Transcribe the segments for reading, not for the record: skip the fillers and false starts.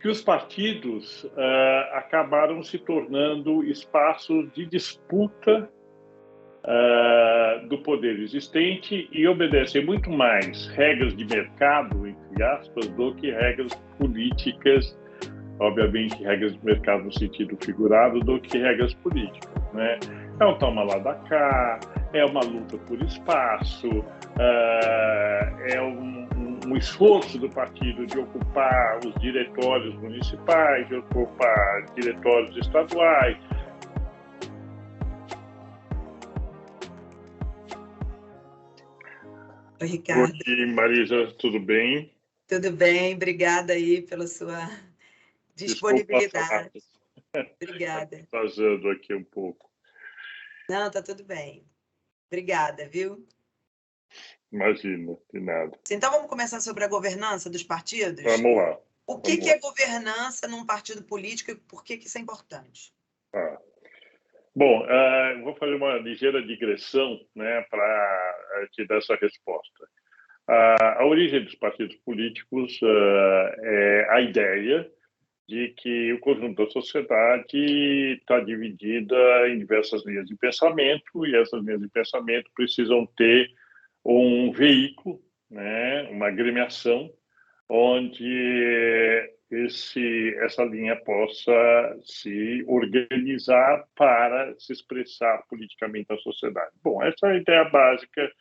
que os partidos acabaram se tornando espaços de disputa do poder existente e obedecem muito mais regras de mercado, entre aspas, do que regras políticas, obviamente regras de mercado no sentido figurado, do que regras políticas, né? É um toma lá da cá, é uma luta por espaço, é um esforço do partido de ocupar os diretórios municipais, de ocupar diretórios estaduais. Oi, Ricardo. Oi, Marisa, tudo bem? Tudo bem, obrigada aí pela sua disponibilidade. Obrigada. Vazando aqui um pouco. Não, tá tudo bem. Obrigada, viu? Imagina, de nada. Então vamos começar sobre a governança dos partidos? Vamos lá. O que é governança num partido político e por que isso é importante? Bom, vou fazer uma ligeira digressão, né, para te dar essa resposta. A origem dos partidos políticos é a ideia de que o conjunto da sociedade está dividida em diversas linhas de pensamento e essas linhas de pensamento precisam ter um veículo, né, uma agremiação, onde essa linha possa se organizar para se expressar politicamente na sociedade. Bom, essa é a ideia básica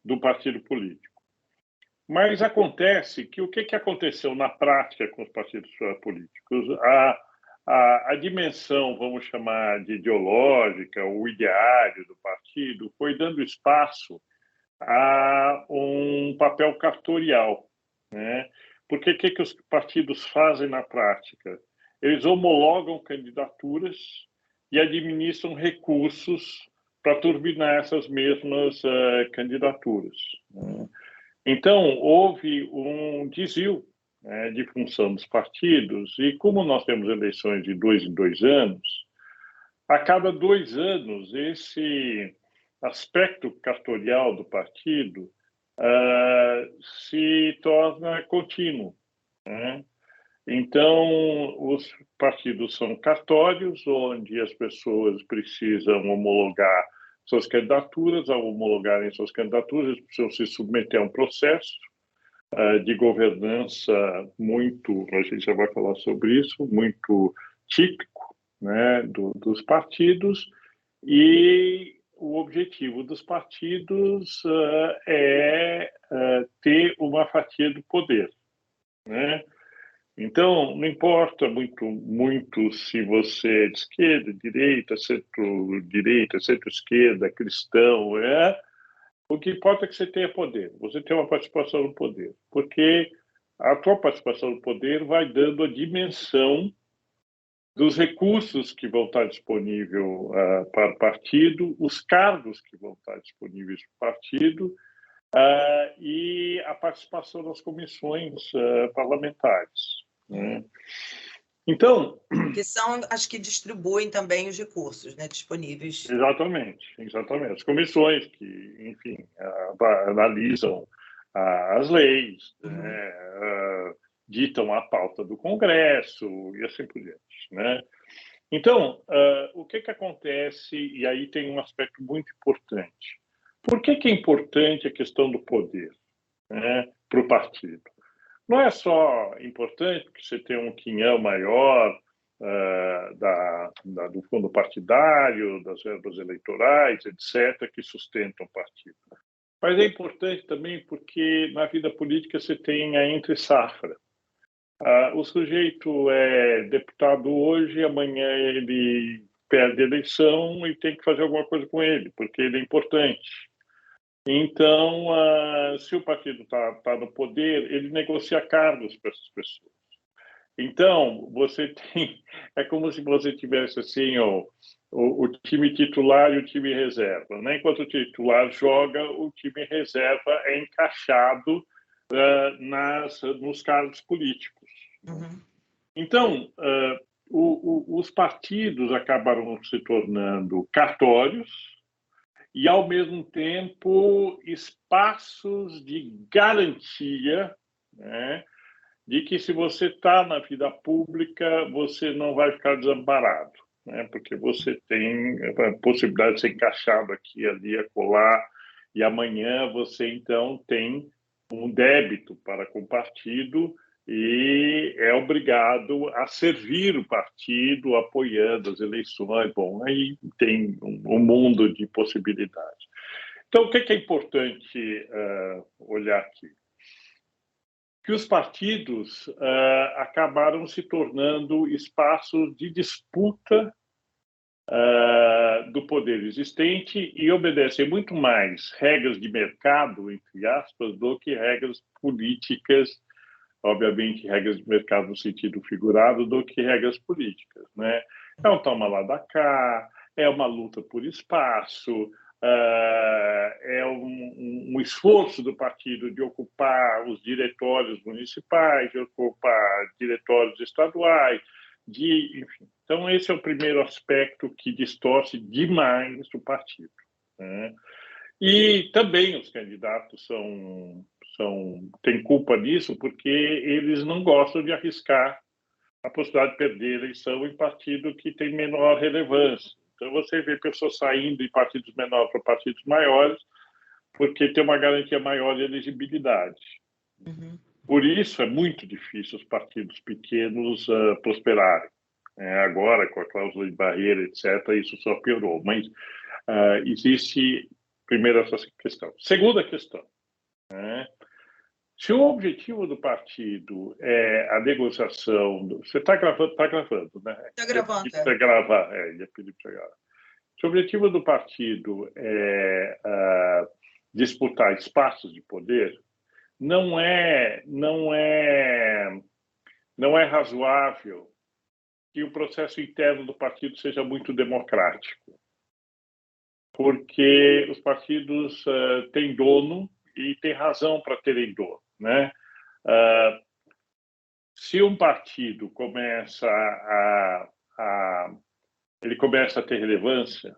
do partido político. Mas acontece que o que aconteceu na prática com os partidos políticos? A dimensão, vamos chamar de ideológica, o ideário do partido, foi dando espaço a um papel cartorial, né? Porque o que os partidos fazem na prática? Eles homologam candidaturas e administram recursos para turbinar essas mesmas candidaturas, né? Então, houve um desvio, né, de função dos partidos, e como nós temos eleições de 2 em 2 anos, a cada 2 anos, esse aspecto cartorial do partido se torna contínuo, né? Então, os partidos são cartórios, onde as pessoas precisam homologar suas candidaturas. Ao homologarem suas candidaturas, eles precisam se submeter a um processo de governança muito, a gente já vai falar sobre isso, muito típico, né, dos partidos, e o objetivo dos partidos é ter uma fatia do poder, né? Então, não importa muito se você é de esquerda, direita, centro-esquerda, cristão, o que importa é que você tenha poder, você tenha uma participação no poder, porque a tua participação no poder vai dando a dimensão dos recursos que vão estar disponíveis para o partido, os cargos que vão estar disponíveis para o partido e a participação das comissões parlamentares, né? Então, que são as que distribuem também os recursos, né, disponíveis. Exatamente. As comissões que, enfim, analisam as leis, né, ditam a pauta do Congresso e assim por diante, né? Então, o que acontece, e aí tem um aspecto muito importante. Por que é importante a questão do poder, né, para o partido? Não é só importante porque você tem um quinhão maior do fundo partidário, das verbas eleitorais, etc., que sustentam o partido. Mas é importante também porque na vida política você tem a entre-safra. O sujeito é deputado hoje, amanhã ele perde a eleição e tem que fazer alguma coisa com ele, porque ele é importante. Então, se o partido está no poder, ele negocia cargos para essas pessoas. Então, você tem... É como se você tivesse assim, o time titular e o time reserva, né? Enquanto o titular joga, o time reserva é encaixado nos cargos políticos. Então, os partidos acabaram se tornando cartórios e, ao mesmo tempo, espaços de garantia, né, de que se você está na vida pública, você não vai ficar desamparado, né? Porque você tem a possibilidade de ser encaixado aqui, ali, acolá, e amanhã você, então, tem um débito para com o partido e é obrigado a servir o partido, apoiando as eleições. Bom, aí tem um mundo de possibilidades. Então, o que é importante olhar aqui? Que os partidos acabaram se tornando espaços de disputa do poder existente e obedecem muito mais regras de mercado, entre aspas, do que regras políticas, obviamente regras de mercado no sentido figurado, do que regras políticas, né? É um toma lá da cá, é uma luta por espaço, é um esforço do partido de ocupar os diretórios municipais, de ocupar diretórios estaduais, enfim. Então, esse é o primeiro aspecto que distorce demais o partido, né? E também os candidatos têm culpa nisso, porque eles não gostam de arriscar a possibilidade de perder a eleição em partido que tem menor relevância. Então, você vê pessoas saindo de partidos menores para partidos maiores, porque tem uma garantia maior de elegibilidade. Uhum. Por isso, é muito difícil os partidos pequenos prosperarem. Agora, com a cláusula de barreira, etc., isso só piorou. Mas existe, primeiro, essa questão. Segunda questão, né? Se o objetivo do partido é a negociação... Você está gravando, né? Está gravando. Ia gravar, ia pedir para gravar. Se o objetivo do partido é disputar espaços de poder, não é razoável que o processo interno do partido seja muito democrático, porque os partidos têm dono e têm razão para terem dono, né? Se um partido começa ele começa a ter relevância,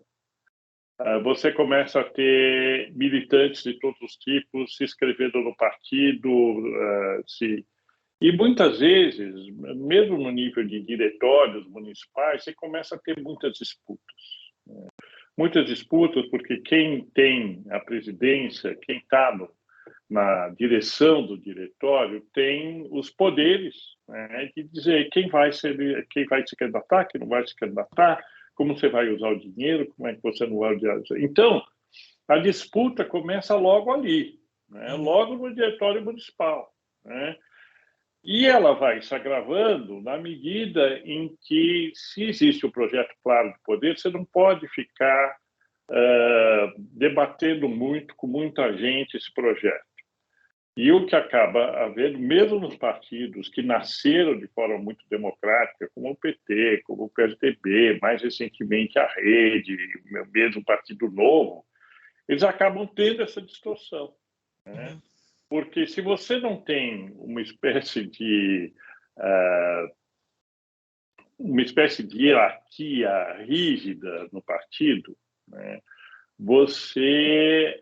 você começa a ter militantes de todos os tipos se inscrevendo no partido, e muitas vezes, mesmo no nível de diretórios municipais, você começa a ter muitas disputas. Muitas disputas porque quem tem a presidência, quem está na direção do diretório, tem os poderes, né, de dizer quem vai se candidatar, quem não vai se candidatar, como você vai usar o dinheiro, como é que você não vai usar. Então, a disputa começa logo ali, né, logo no diretório municipal, né? E ela vai se agravando na medida em que, se existe um projeto claro de poder, você não pode ficar debatendo muito com muita gente esse projeto. E o que acaba havendo, mesmo nos partidos que nasceram de forma muito democrática, como o PT, como o PSDB, mais recentemente a Rede, mesmo o Partido Novo, eles acabam tendo essa distorção, né? Porque se você não tem uma espécie de hierarquia rígida no partido, né, você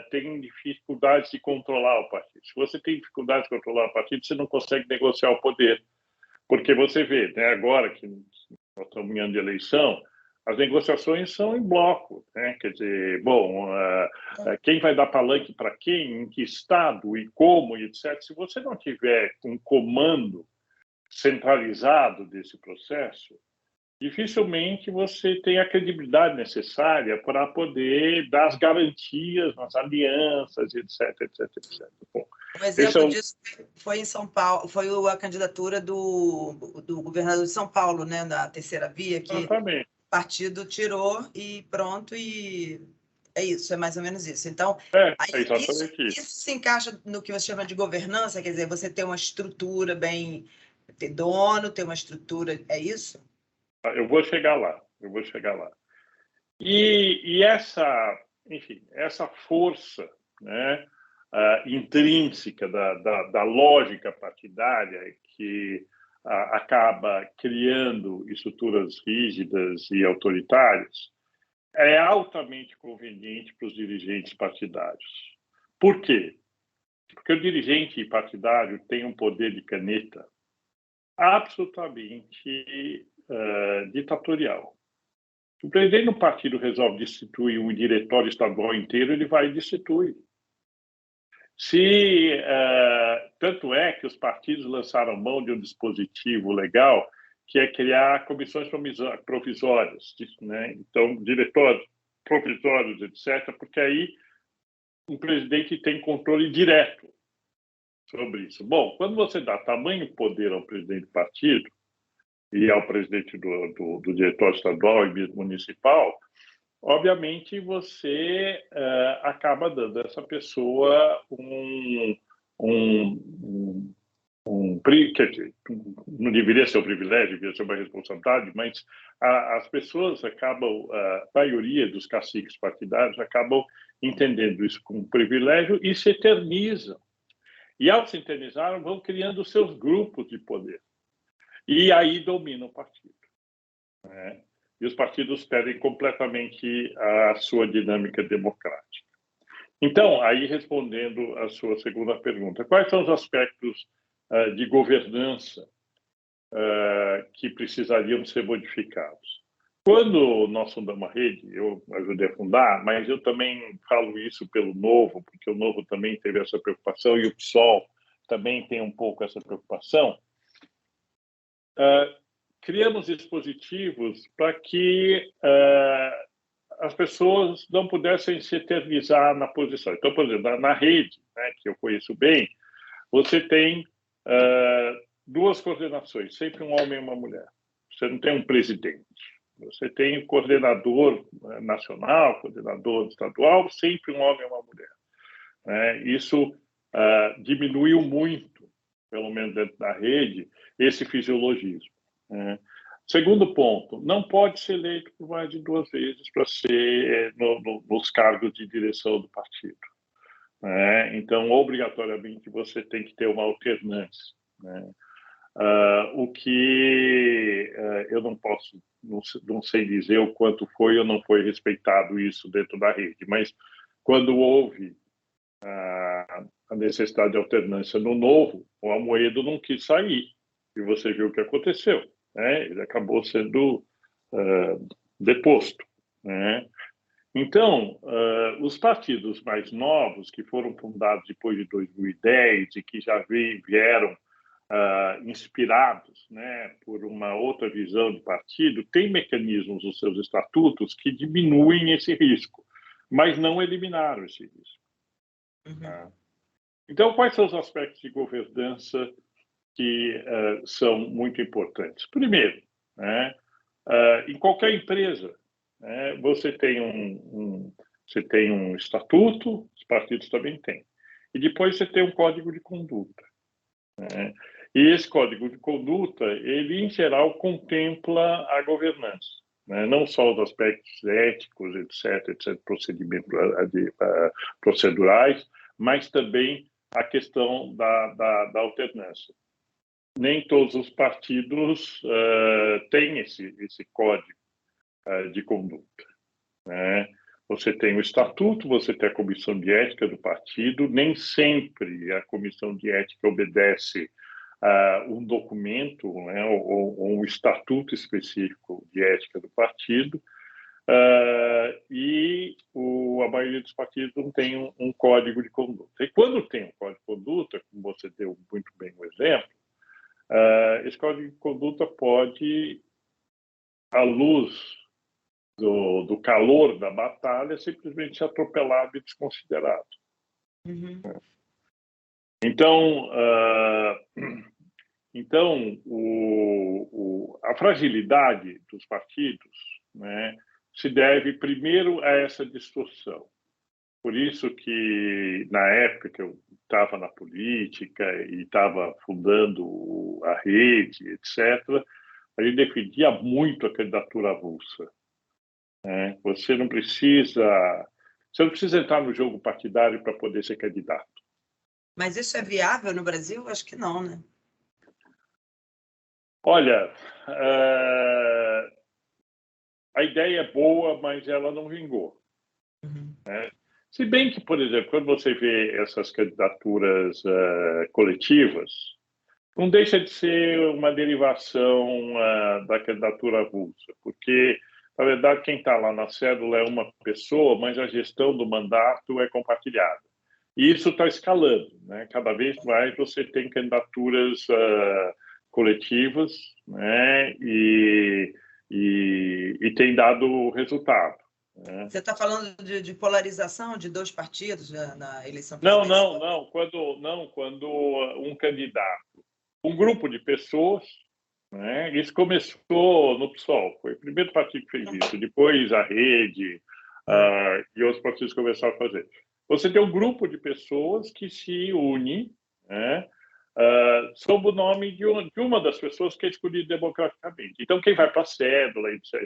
tem dificuldades de controlar o partido. Se você tem dificuldade de controlar o partido, você não consegue negociar o poder. Porque você vê, né, agora que nós estamos em ano de eleição, as negociações são em bloco, né? Quer dizer, bom, quem vai dar palanque para quem, em que estado e como, e etc. Se você não tiver um comando centralizado desse processo, dificilmente você tem a credibilidade necessária para poder dar as garantias nas alianças, etc, etc, etc. Bom, um exemplo disso foi em São Paulo, foi a candidatura do governador de São Paulo, né, da Terceira Via, que exatamente. O partido tirou e pronto, e é isso, é mais ou menos isso. Então, isso se encaixa no que você chama de governança, quer dizer, você ter uma estrutura bem, ter dono, ter uma estrutura, é isso? Eu vou chegar lá. E essa força, né, intrínseca da lógica partidária que acaba criando estruturas rígidas e autoritárias, é altamente conveniente para os dirigentes partidários. Por quê? Porque o dirigente partidário tem um poder de caneta absolutamente ditatorial. Se o presidente do partido resolve destituir um diretório estadual inteiro, ele vai e destitui. Tanto é que os partidos lançaram mão de um dispositivo legal que é criar comissões provisórias, né? Então, diretórios provisórios, etc., porque aí o presidente tem controle direto sobre isso. Bom, quando você dá tamanho poder ao presidente do partido e ao presidente do diretório estadual e mesmo municipal, obviamente você acaba dando a essa pessoa quer dizer, não deveria ser um privilégio, deveria ser uma responsabilidade, mas as pessoas acabam, a maioria dos caciques partidários acabam entendendo isso como um privilégio e se eternizam. E ao se eternizar, vão criando seus grupos de poder. E aí dominam o partido, né? E os partidos perdem completamente a sua dinâmica democrática. Então, aí respondendo a sua segunda pergunta, quais são os aspectos de governança que precisariam ser modificados? Quando nós fundamos a rede, eu ajudei a fundar, mas eu também falo isso pelo Novo, porque o Novo também teve essa preocupação e o PSOL também tem um pouco essa preocupação. Criamos dispositivos para que as pessoas não pudessem se eternizar na posição. Então, por exemplo, na rede, né, que eu conheço bem, você tem duas coordenações, sempre um homem e uma mulher. Você não tem um presidente. Você tem um coordenador nacional, coordenador estadual, sempre um homem e uma mulher. Isso diminuiu muito, pelo menos dentro da rede, esse fisiologismo. Segundo ponto, não pode ser eleito por mais de 2 vezes para ser nos cargos de direção do partido. Então, obrigatoriamente, você tem que ter uma alternância. O que eu não posso, não sei dizer o quanto foi ou não foi respeitado isso dentro da rede, mas quando houve a necessidade de alternância no Novo, o Amoedo não quis sair, e você viu o que aconteceu. Ele acabou sendo deposto. Então, os partidos mais novos, que foram fundados depois de 2010 e que já vieram inspirados, né, por uma outra visão de partido, têm mecanismos nos seus estatutos que diminuem esse risco, mas não eliminaram esse risco. Uhum. Então, quais são os aspectos de governança que são muito importantes? Primeiro, em qualquer empresa, você tem um estatuto, os partidos também têm, e depois você tem um código de conduta. E esse código de conduta, ele em geral contempla a governança, não só os aspectos éticos, etc., procedimentos procedurais, mas também a questão da alternância. Nem todos os partidos têm esse código de conduta. Você tem o estatuto, você tem a comissão de ética do partido, nem sempre a comissão de ética obedece um documento, ou um estatuto específico de ética do partido, e a maioria dos partidos não tem um código de conduta. E quando tem um código de conduta, como você deu muito bem o exemplo, esse código de conduta pode, à luz do calor da batalha, simplesmente ser atropelado e desconsiderado. Uhum. Então, a fragilidade dos partidos, se deve primeiro a essa distorção. Por isso que, na época que eu estava na política e estava fundando a rede, etc., a gente defendia muito a candidatura avulsa. Você não precisa entrar no jogo partidário para poder ser candidato. Mas isso é viável no Brasil? Acho que não, né? Olha, a ideia é boa, mas ela não vingou. Uhum. Se bem que, por exemplo, quando você vê essas candidaturas coletivas, não deixa de ser uma derivação da candidatura avulsa, porque, na verdade, quem está lá na cédula é uma pessoa, mas a gestão do mandato é compartilhada. E isso está escalando, né? Cada vez mais você tem candidaturas coletivas, né? E tem dado resultado. Você está falando de polarização de dois partidos na eleição presidencial? Não. Quando um candidato, um grupo de pessoas, né? Isso começou no PSOL, foi o primeiro partido que fez isso. Depois a Rede e outros partidos começaram a fazer. Você tem um grupo de pessoas que se une, né? Sob o nome de uma das pessoas que é escolhida democraticamente. Então, quem vai para a cédula, etc.,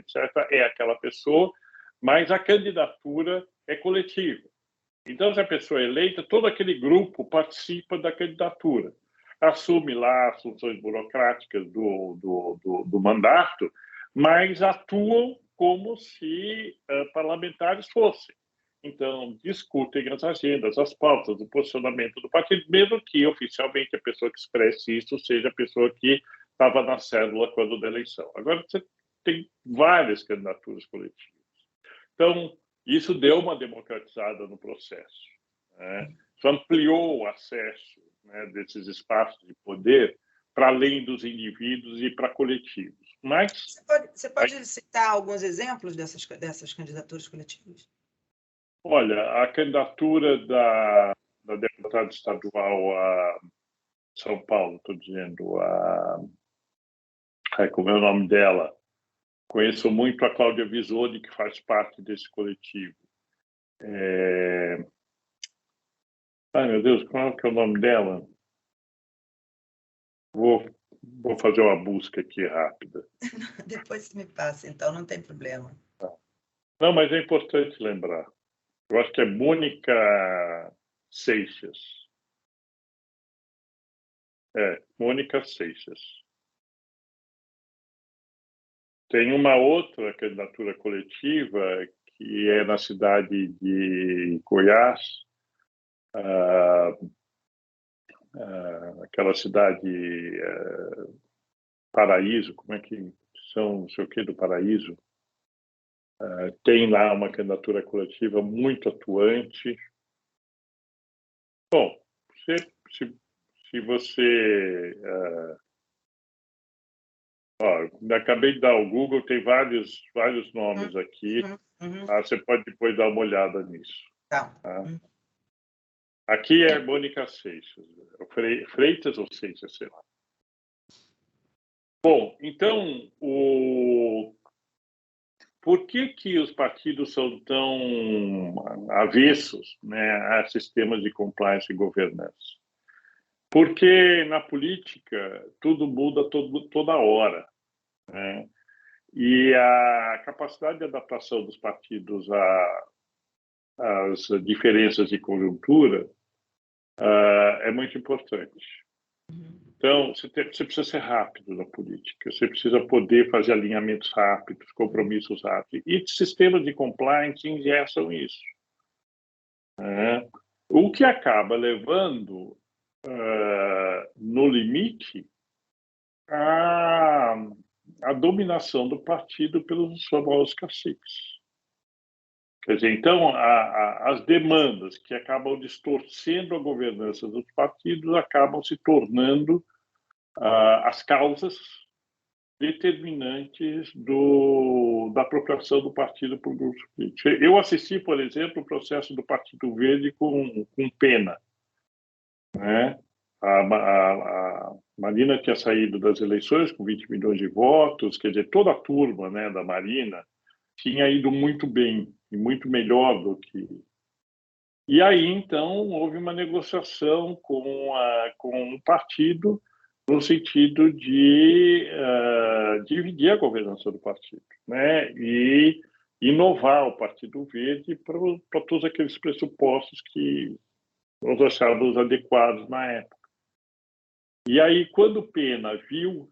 é aquela pessoa, mas a candidatura é coletiva. Então, se a pessoa é eleita, todo aquele grupo participa da candidatura, assume lá as funções burocráticas do mandato, mas atuam como se parlamentares fossem. Então, discutem as agendas, as pautas, o posicionamento do partido, mesmo que oficialmente a pessoa que expresse isso seja a pessoa que estava na cédula quando da eleição. Agora, você tem várias candidaturas coletivas. Então, isso deu uma democratizada no processo. Né? Isso ampliou o acesso, né, desses espaços de poder para além dos indivíduos e para coletivos. Mas você pode citar alguns exemplos dessas candidaturas coletivas? Olha, a candidatura da deputada estadual a São Paulo, estou dizendo, como é o nome dela? Conheço muito a Cláudia Visoni, que faz parte desse coletivo. Ai, meu Deus, qual é o nome dela? Vou fazer uma busca aqui rápida. Depois você me passa, então, não tem problema. Não, mas é importante lembrar. Eu acho que é Mônica Seixas. Mônica Seixas. Tem uma outra candidatura coletiva que é na cidade de Goiás, aquela cidade Paraíso, como é que são, não sei o que do Paraíso. Tem lá uma candidatura coletiva muito atuante. Bom, se você... acabei de dar o Google, tem vários nomes aqui. Você pode depois dar uma olhada nisso. Tá. Aqui é Mônica Seixas. Freitas ou Seixas, sei lá. Bom, então, por que os partidos são tão avessos, né, a sistemas de compliance e governança? Porque na política tudo muda toda hora, né? E a capacidade de adaptação dos partidos às diferenças de conjuntura é muito importante. Então, você precisa ser rápido na política, você precisa poder fazer alinhamentos rápidos, compromissos rápidos. E sistemas de compliance ingessam isso. O que acaba levando, no limite, a dominação do partido pelos famosos caciques. Quer dizer, então, as demandas que acabam distorcendo a governança dos partidos acabam se tornando as causas determinantes da apropriação do partido por grupos políticos. Eu assisti, por exemplo, o processo do Partido Verde com Pena. Né? A Marina tinha saído das eleições com 20 milhões de votos, quer dizer, toda a turma, né, da Marina tinha ido muito bem e muito melhor do que... E aí, então, houve uma negociação com o partido no sentido de dividir a governança do partido, né? E inovar o Partido Verde para todos aqueles pressupostos que nós achávamos adequados na época. E aí, quando Pena viu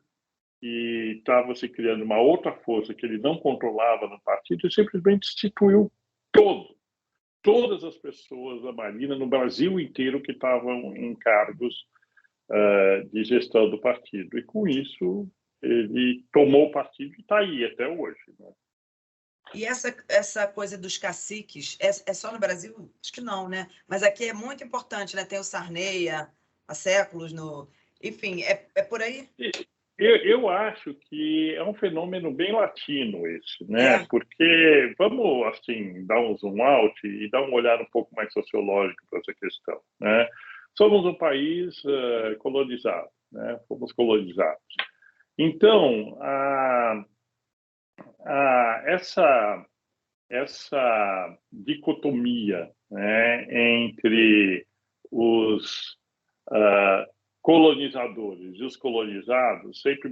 que estava se criando uma outra força que ele não controlava no partido, ele simplesmente destituiu todas as pessoas da Marina no Brasil inteiro que estavam em cargos de gestão do partido. E, com isso, ele tomou o partido e está aí até hoje. Né? E essa coisa dos caciques, é só no Brasil? Acho que não, né? Mas aqui é muito importante, né? Tem o Sarney há séculos, enfim, é por aí? Eu acho que é um fenômeno bem latino esse, né? Porque vamos, assim, dar um zoom out e dar uma olhada um pouco mais sociológica para essa questão, né? Somos um país colonizado, né? Fomos colonizados. Então, essa dicotomia, né, entre os colonizadores e os colonizados sempre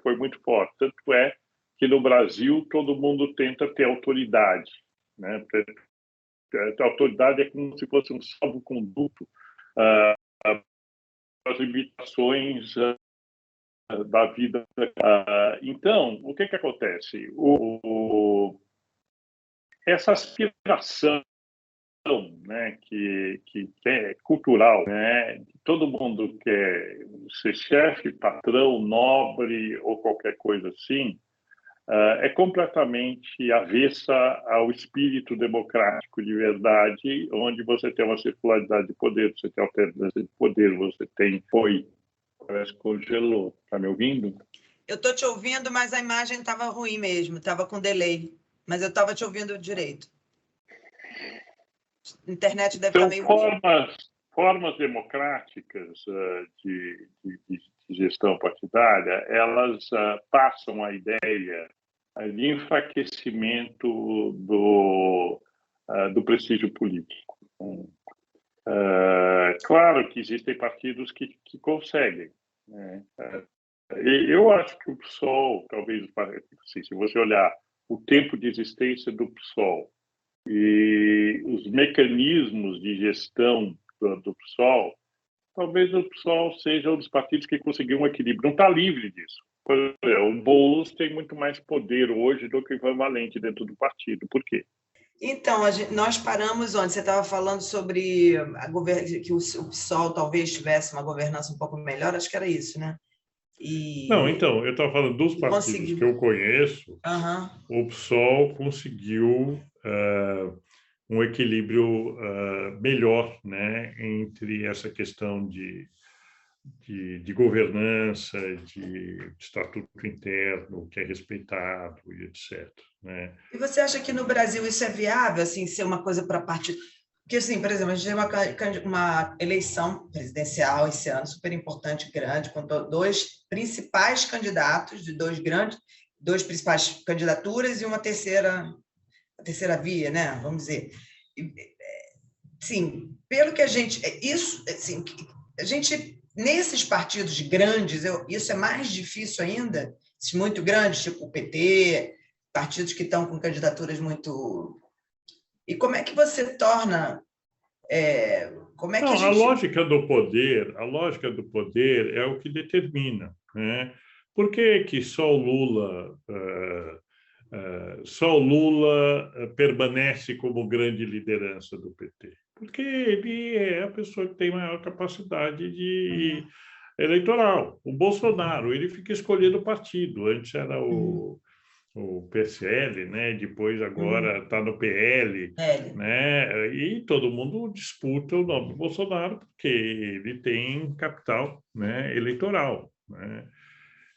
foi muito forte. Tanto é que no Brasil todo mundo tenta ter autoridade, né? A autoridade é como se fosse um salvo-conduto para as limitações da vida. Então, o que acontece? Essa aspiração, né, que é cultural, né? Todo mundo quer ser chefe, patrão, nobre ou qualquer coisa assim, é completamente avessa ao espírito democrático de verdade, onde você tem uma circularidade de poder, você tem alternância de poder, você tem... Parece que congelou. Está me ouvindo? Eu estou te ouvindo, mas a imagem estava ruim mesmo, estava com delay. Mas eu estava te ouvindo direito. A internet deve estar meio... Formas democráticas de gestão partidária, elas passam a ideia de enfraquecimento do prestígio político. Claro que existem partidos que conseguem, né? Eu acho que o PSOL, talvez, assim, se você olhar o tempo de existência do PSOL e os mecanismos de gestão do PSOL, talvez o PSOL seja um dos partidos que conseguiu um equilíbrio. Não está livre disso. O Boulos tem muito mais poder hoje do que o Ivan Valente dentro do partido. Por quê? Então, nós paramos onde? Você estava falando sobre que o PSOL talvez tivesse uma governança um pouco melhor, acho que era isso, né? Não, então, eu estava falando dos partidos que eu conheço, o PSOL conseguiu um equilíbrio melhor, né, entre essa questão de governança, de estatuto interno, que é respeitado e etc. Né? E você acha que no Brasil isso é viável, assim, ser uma coisa para partido? Porque, assim, por exemplo, a gente tem uma eleição presidencial esse ano, super importante, grande, com dois principais candidatos, de duas principais candidaturas e uma terceira via, né? Vamos dizer. Sim, pelo que a gente... Isso, assim, a gente... Nesses partidos grandes, isso é mais difícil ainda, esses muito grandes, tipo o PT, partidos que estão com candidaturas muito... E como é que você torna... como é que a lógica do poder é o que determina, né? Por que só o Lula permanece como grande liderança do PT? Porque ele é a pessoa que tem maior capacidade eleitoral. O Bolsonaro, ele fica escolhendo o partido. Antes era o PSL, né? Depois agora está no PL, né? E todo mundo disputa o nome do Bolsonaro porque ele tem capital, né, eleitoral, né?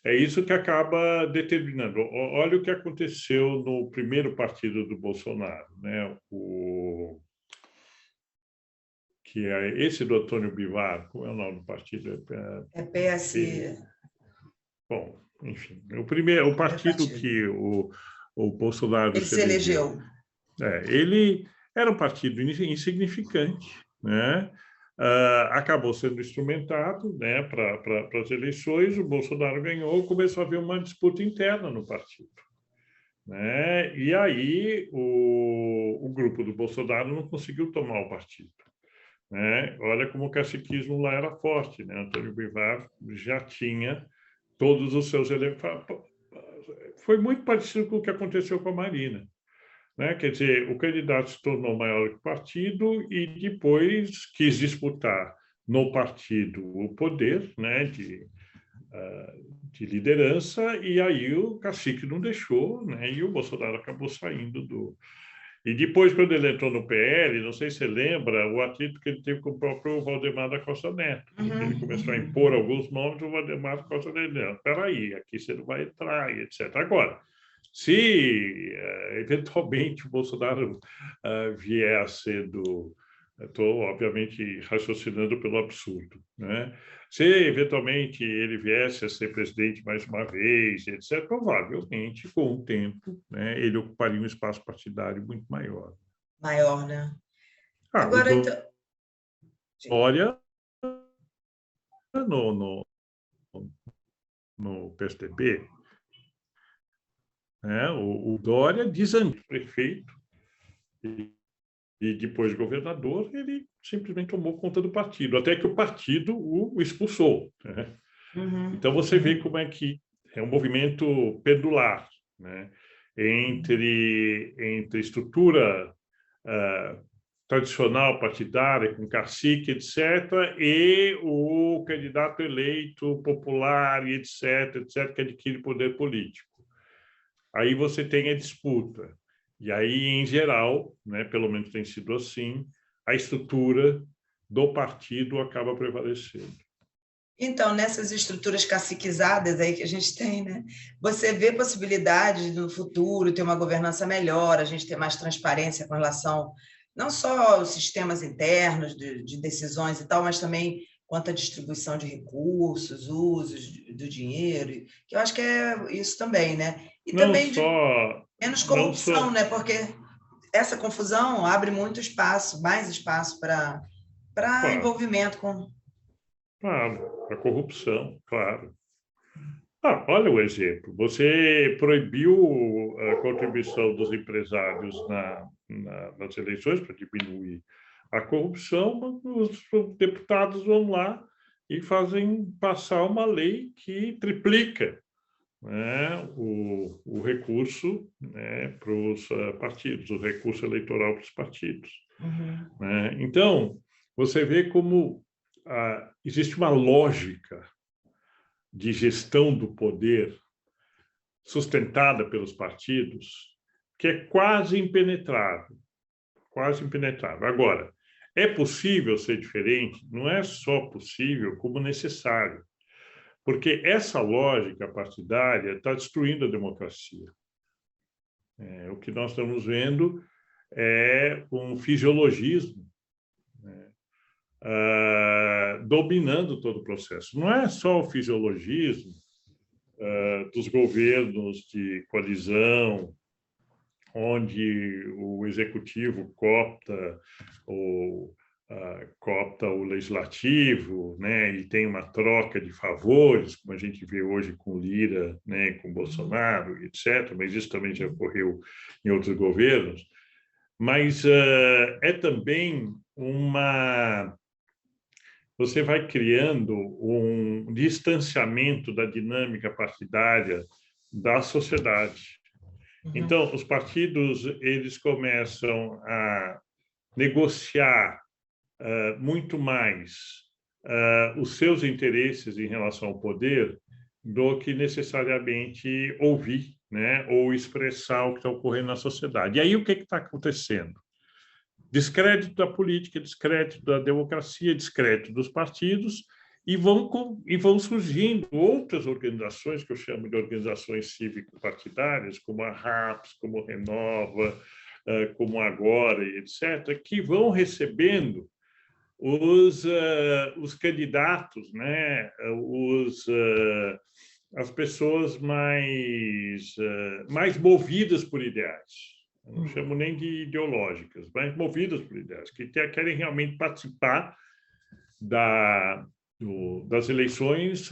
É isso que acaba determinando. Olha o que aconteceu no primeiro partido do Bolsonaro, né? Que é esse do Antônio Bivar, como é o nome do partido? É PS... Bom, enfim, o partido que o Bolsonaro se elegeu. Ele era um partido insignificante, né? Acabou sendo instrumentado, né, para as eleições, o Bolsonaro ganhou, começou a haver uma disputa interna no partido, né? E aí o grupo do Bolsonaro não conseguiu tomar o partido, né? Olha como o caciquismo lá era forte, né? Antônio Bivar já tinha todos os seus elementos. Foi muito parecido com o que aconteceu com a Marina. né? Quer dizer, o candidato se tornou maior que o partido e depois quis disputar no partido o poder, né, de liderança, e aí o cacique não deixou, né, e o Bolsonaro acabou saindo do... E depois, quando ele entrou no PL, não sei se você lembra, o atrito que ele teve com o próprio Valdemar da Costa Neto. Ele começou a impor alguns nomes, o Valdemar da Costa Neto, não, peraí, aqui você não vai entrar, e etc. Agora, se eventualmente o Bolsonaro vier a ser do... Estou, obviamente, raciocinando pelo absurdo, né? Se eventualmente ele viesse a ser presidente mais uma vez, etc., provavelmente, com o tempo, né, ele ocuparia um espaço partidário muito maior. Maior, né? Agora, então... Dória no PSDB, né? O Dória desandou prefeito e depois governador, ele simplesmente tomou conta do partido, até que o partido o expulsou, né? Então, você vê como é que é um movimento pendular, né, entre estrutura tradicional partidária, com cacique, etc., e o candidato eleito, popular, etc., que adquire poder político. Aí você tem a disputa. E aí, em geral, né, pelo menos tem sido assim, a estrutura do partido acaba prevalecendo. Então, nessas estruturas caciquizadas aí que a gente tem, né? Você vê possibilidades no futuro ter uma governança melhor, a gente ter mais transparência com relação não só aos sistemas internos de decisões e tal, mas também quanto à distribuição de recursos, usos do dinheiro, que eu acho que é isso também, né? E não também só, menos corrupção, né? Porque essa confusão abre muito espaço, mais espaço para claro, envolvimento com... Claro, a corrupção, claro. Olha o exemplo. Você proibiu a contribuição dos empresários nas eleições para diminuir a corrupção, os deputados vão lá e fazem passar uma lei que triplica, né, o recurso, né, para os partidos, o recurso eleitoral para os partidos. Né? Então, você vê como existe uma lógica de gestão do poder sustentada pelos partidos que é quase impenetrável, quase impenetrável. Agora, é possível ser diferente? Não é só possível, como necessário, porque essa lógica partidária está destruindo a democracia. O que nós estamos vendo é um fisiologismo, né, dominando todo o processo. Não é só o fisiologismo dos governos de coalizão, onde o executivo coopta o legislativo, né, e tem uma troca de favores, como a gente vê hoje com Lira, né, com Bolsonaro, etc., mas isso também já ocorreu em outros governos. Mas é também você vai criando um distanciamento da dinâmica partidária da sociedade. Então, os partidos eles começam a negociar muito mais os seus interesses em relação ao poder do que necessariamente ouvir, né, ou expressar o que está ocorrendo na sociedade. E aí, o que está acontecendo? Descrédito da política, descrédito da democracia, descrédito dos partidos, e vão surgindo outras organizações, que eu chamo de organizações cívico-partidárias, como a RAPS, como a Renova, como a Agora, etc., que vão recebendo os candidatos, né, as pessoas mais movidas por ideais. Eu não chamo nem de ideológicas, mas movidas por ideias, que querem realmente participar das eleições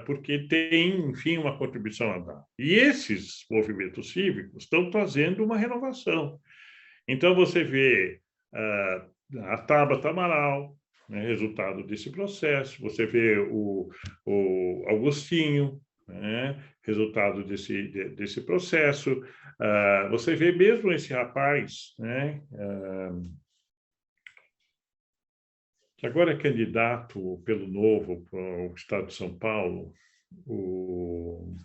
porque tem, enfim, uma contribuição a dar. E esses movimentos cívicos estão trazendo uma renovação. Então, você vê a Tabata Amaral, né, resultado desse processo, você vê o Augustinho, né? Resultado desse processo. Você vê mesmo esse rapaz, né? Que agora é candidato pelo Novo para o estado de São Paulo, eu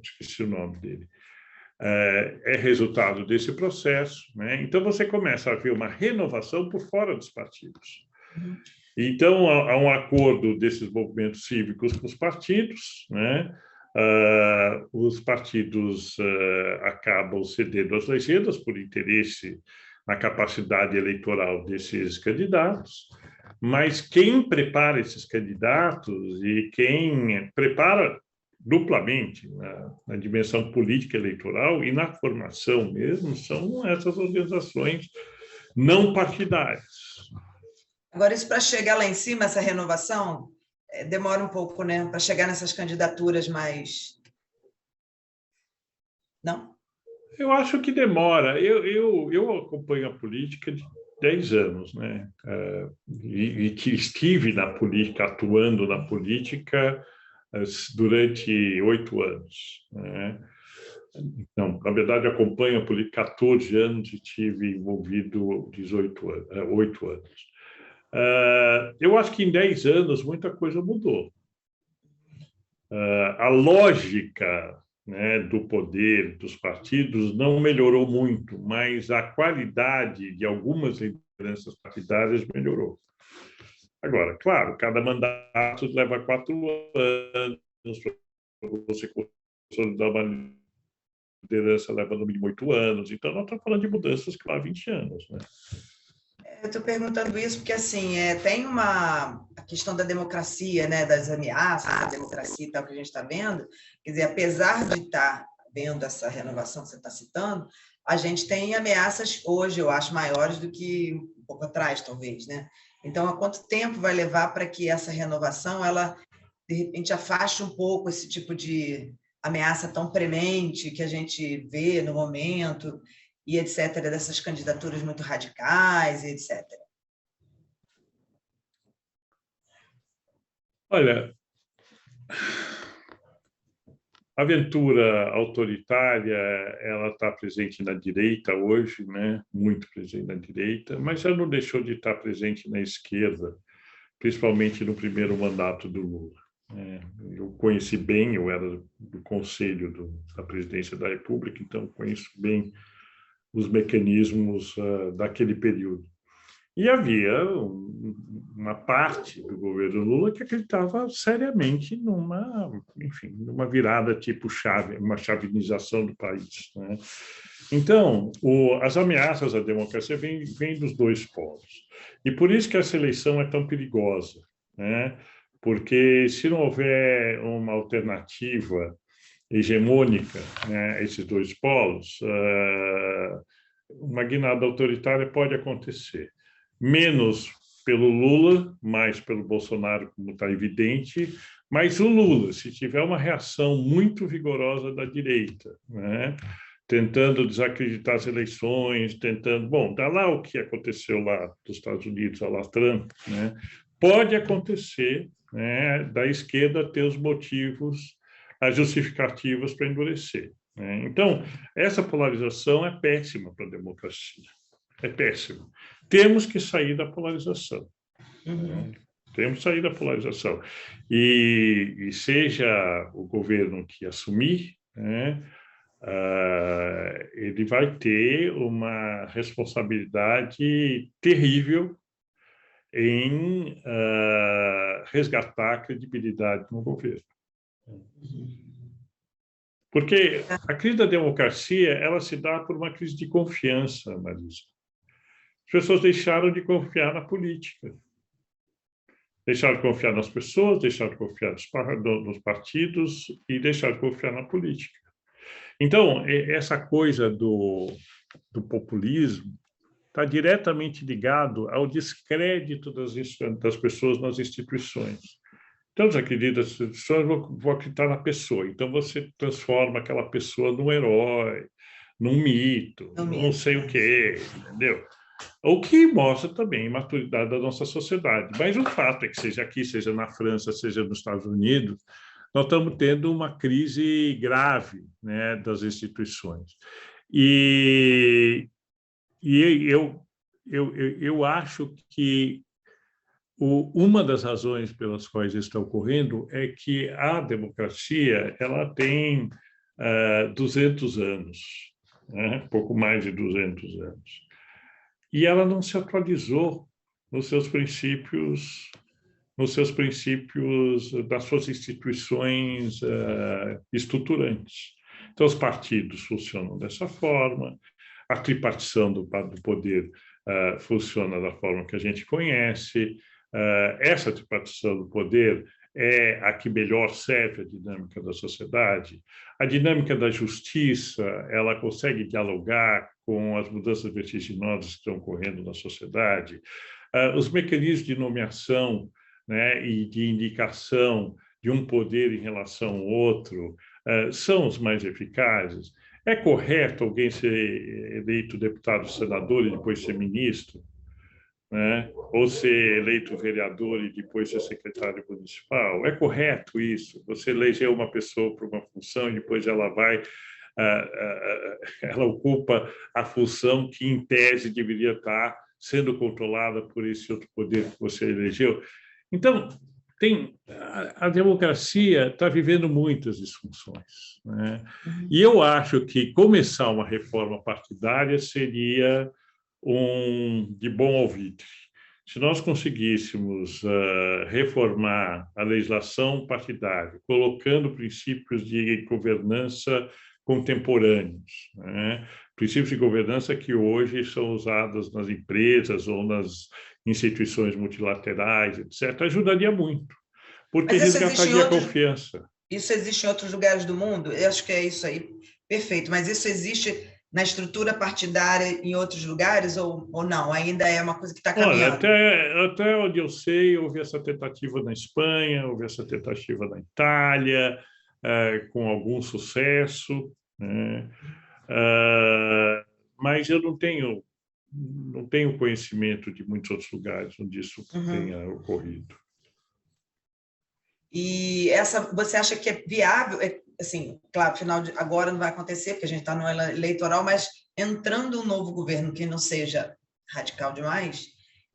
esqueci o nome dele, é resultado desse processo, né? Então, você começa a ver uma renovação por fora dos partidos. Então, há um acordo desses movimentos cívicos com os partidos, né? Os partidos acabam cedendo às legendas por interesse na capacidade eleitoral desses candidatos, mas quem prepara esses candidatos e quem prepara duplamente na dimensão política eleitoral e na formação mesmo são essas organizações não partidárias. Agora, isso para chegar lá em cima, essa renovação, demora um pouco, né? Para chegar nessas candidaturas mais... Não? Eu acho que demora. Eu acompanho a política de 10 anos, né? E que estive na política, atuando na política durante 8 anos, né? Não, na verdade, acompanho a política há 14 anos e estive envolvido 8 anos. Eu acho que em 10 anos muita coisa mudou. A lógica, né, do poder dos partidos não melhorou muito, mas a qualidade de algumas lideranças partidárias melhorou. Agora, claro, cada mandato leva 4 anos, para você consolidar uma liderança leva no mínimo 8 anos, então nós estamos falando de mudanças que há 20 anos, né? Eu estou perguntando isso porque, assim, tem a questão da democracia, né, das ameaças da democracia e tal que a gente está vendo. Quer dizer, apesar de estar vendo essa renovação que você está citando, a gente tem ameaças hoje, eu acho, maiores do que um pouco atrás, talvez, né? Então, há quanto tempo vai levar para que essa renovação, ela, de repente, afaste um pouco esse tipo de ameaça tão premente que a gente vê no momento, e etc., dessas candidaturas muito radicais, etc.? Olha, a aventura autoritária, ela está presente na direita hoje, né? Muito presente na direita, mas ela não deixou de estar presente na esquerda, principalmente no primeiro mandato do Lula. Eu conheci bem, eu era do Conselho da Presidência da República, então conheço bem os mecanismos daquele período. E havia uma parte do governo Lula que acreditava seriamente numa virada tipo chave, uma chavinização do país, né? Então, as ameaças à democracia vêm dos dois polos. E por isso que essa eleição é tão perigosa, né? Porque se não houver uma alternativa hegemônica, né, a esses dois polos, uma guinada autoritária pode acontecer. Menos pelo Lula, mais pelo Bolsonaro, como está evidente, mas o Lula, se tiver uma reação muito vigorosa da direita, né, tentando desacreditar as eleições, dá lá o que aconteceu lá dos Estados Unidos, lá Trump, né, pode acontecer, né, da esquerda ter os motivos, as justificativas para endurecer, né? Então, essa polarização é péssima para a democracia. É péssima. Temos que sair da polarização. Temos que sair da polarização. E seja o governo que assumir, né, ele vai ter uma responsabilidade terrível em resgatar a credibilidade no governo. Porque a crise da democracia, ela se dá por uma crise de confiança, Marisa. As pessoas deixaram de confiar na política. Deixaram de confiar nas pessoas, deixaram de confiar nos partidos e deixaram de confiar na política. Então, essa coisa do populismo está diretamente ligado ao descrédito das pessoas nas instituições. Então, desacredita as instituições, vou acreditar na pessoa. Então, você transforma aquela pessoa num herói, num mito, não sei o quê, entendeu? O que mostra também a imaturidade da nossa sociedade. Mas o fato é que, seja aqui, seja na França, seja nos Estados Unidos, nós estamos tendo uma crise grave, né, das instituições. E eu acho que uma das razões pelas quais isso está ocorrendo é que a democracia ela tem 200 anos, né? Pouco mais de 200 anos. E ela não se atualizou nos seus princípios, das suas instituições estruturantes. Então, os partidos funcionam dessa forma, a tripartição do poder funciona da forma que a gente conhece. Essa tripartição do poder é a que melhor serve a dinâmica da sociedade. A dinâmica da justiça, ela consegue dialogar com as mudanças vertiginosas que estão ocorrendo na sociedade. Os mecanismos de nomeação, né, e de indicação de um poder em relação ao outro são os mais eficazes. É correto alguém ser eleito deputado, senador e depois ser ministro, né? Ou ser eleito vereador e depois ser secretário municipal? É correto isso? Você elegeu uma pessoa para uma função e depois ela ela ocupa a função que, em tese, deveria estar sendo controlada por esse outro poder que você elegeu. Então, a democracia está vivendo muitas disfunções, né? E eu acho que começar uma reforma partidária seria de bom alvitre. Se nós conseguíssemos reformar a legislação partidária, colocando princípios de governança contemporâneos, né? Princípios de governança que hoje são usados nas empresas ou nas instituições multilaterais, etc., ajudaria muito, porque resgataria a confiança. Isso existe em outros lugares do mundo? Eu acho que é isso aí, perfeito. Mas isso existe na estrutura partidária em outros lugares ou não? Ainda é uma coisa que está caminhando? Olha, até onde eu sei, houve essa tentativa na Espanha, houve essa tentativa na Itália, com algum sucesso, né? Mas eu não tenho conhecimento de muitos outros lugares onde isso tenha ocorrido. E você acha que é viável? Assim, claro, agora não vai acontecer, porque a gente está no eleitoral, mas entrando um novo governo que não seja radical demais,